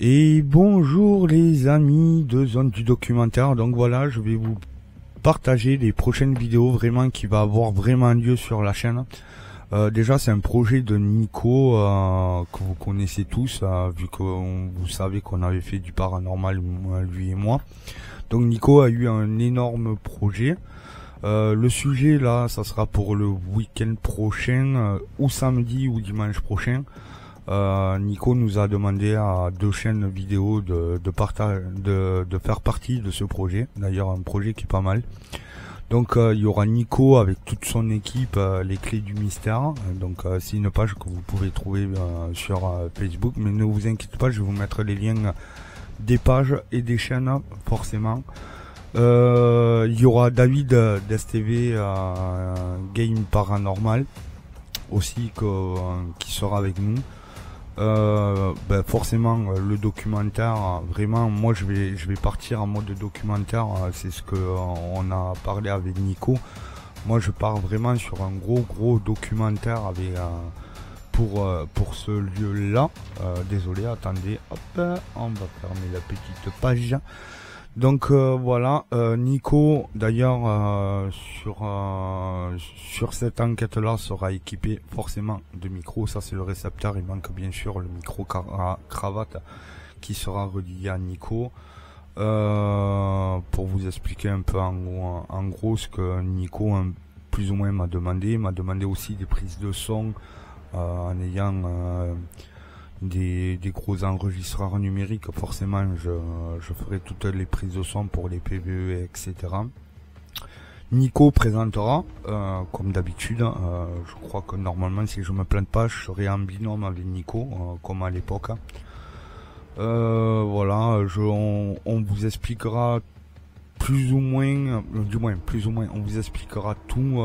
Et bonjour les amis de Zone du Documentaire. Donc voilà, je vais vous partager les prochaines vidéos vraiment qui va avoir vraiment lieu sur la chaîne. Déjà c'est un projet de Nico que vous connaissez tous, vu que vous savez qu'on avait fait du paranormal lui et moi. Donc Nico a eu un énorme projet. Le sujet là, ça sera pour le week-end prochain, ou samedi ou dimanche prochain. Nico nous a demandé à 2 chaînes vidéo de faire partie de ce projet. D'ailleurs un projet qui est pas mal. Donc il y aura Nico avec toute son équipe, les clés du mystère. Donc c'est une page que vous pouvez trouver sur Facebook. Mais ne vous inquiétez pas, je vais vous mettre les liens des pages et des chaînes forcément. Il y aura David d'STV Game Paranormal aussi qui sera avec nous. Forcément le documentaire, vraiment moi je vais partir en mode documentaire, c'est ce que on a parlé avec Nico. Moi je pars vraiment sur un gros documentaire avec pour ce lieu là. Désolé, attendez, hop, on va fermer la petite page. Donc voilà, Nico d'ailleurs sur cette enquête là sera équipé forcément de micros. Ça c'est le récepteur, il manque bien sûr le micro cravate qui sera relié à Nico. Pour vous expliquer un peu en gros ce que Nico plus ou moins m'a demandé. Il m'a demandé aussi des prises de son en ayant des gros enregistreurs numériques. Forcément je ferai toutes les prises de son pour les PVE, etc. Nico présentera comme d'habitude. Je crois que normalement si je me plante pas je serai en binôme avec Nico comme à l'époque. Voilà, on vous expliquera plus ou moins, on vous expliquera tout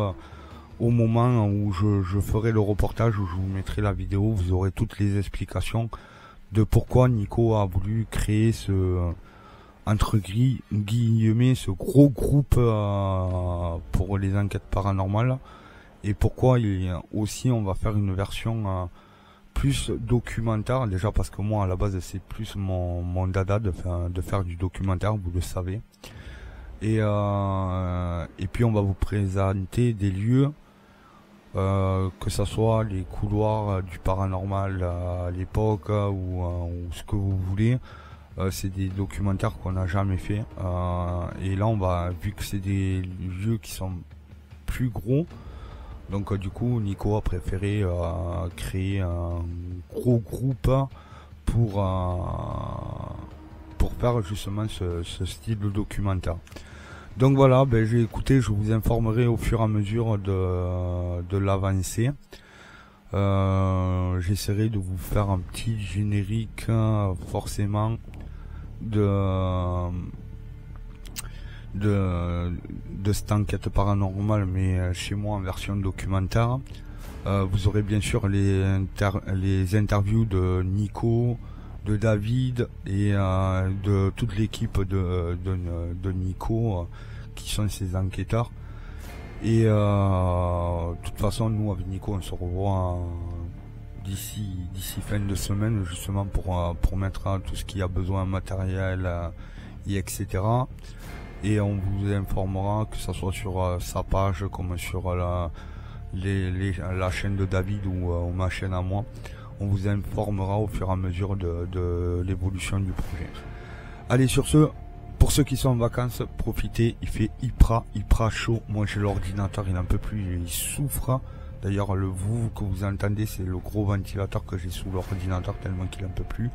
au moment où je ferai le reportage, où je vous mettrai la vidéo. Vous aurez toutes les explications de pourquoi Nico a voulu créer ce entre guillemets ce gros groupe pour les enquêtes paranormales, et pourquoi aussi on va faire une version plus documentaire. Déjà parce que moi à la base c'est plus mon dada de faire du documentaire, vous le savez. Et puis on va vous présenter des lieux, que ça soit les couloirs du paranormal à l'époque ou ce que vous voulez. C'est des documentaires qu'on n'a jamais fait, et là vu que c'est des lieux qui sont plus gros, donc du coup Nico a préféré créer un gros groupe pour faire justement ce style de documentaire. Donc voilà, écoutez, je vous informerai au fur et à mesure de l'avancée. J'essaierai de vous faire un petit générique forcément de cette enquête paranormale, mais chez moi en version documentaire. Vous aurez bien sûr les interviews de Nico, de David et de toute l'équipe de Nico qui sont ses enquêteurs. Et de toute façon nous avec Nico on se revoit d'ici fin de semaine, justement pour mettre tout ce qu'il y a besoin, matériel et etc. Et on vous informera, que ce soit sur sa page comme sur la chaîne de David ou ma chaîne à moi. On vous informera au fur et à mesure de l'évolution du projet. Allez, sur ce, pour ceux qui sont en vacances, profitez, il fait hyper chaud. Moi j'ai l'ordinateur, il n'en peut plus, il souffre. D'ailleurs le vous que vous entendez, c'est le gros ventilateur que j'ai sous l'ordinateur tellement qu'il n'en peut plus.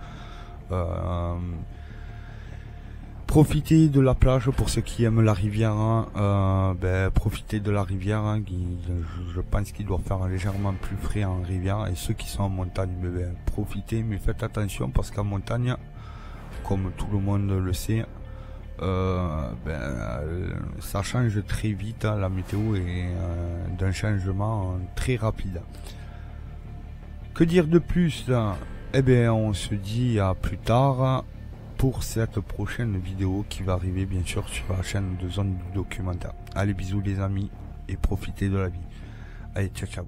Profitez de la plage pour ceux qui aiment la rivière. Profitez de la rivière, je pense qu'il doit faire légèrement plus frais en rivière. Et ceux qui sont en montagne, profitez, mais faites attention parce qu'en montagne, comme tout le monde le sait, ça change très vite. La météo est d'un changement très rapide. Que dire de plus? On se dit à plus tard pour cette prochaine vidéo qui va arriver bien sûr sur la chaîne de Zone du Documentaire. Allez, bisous les amis et profitez de la vie. Allez, ciao ciao.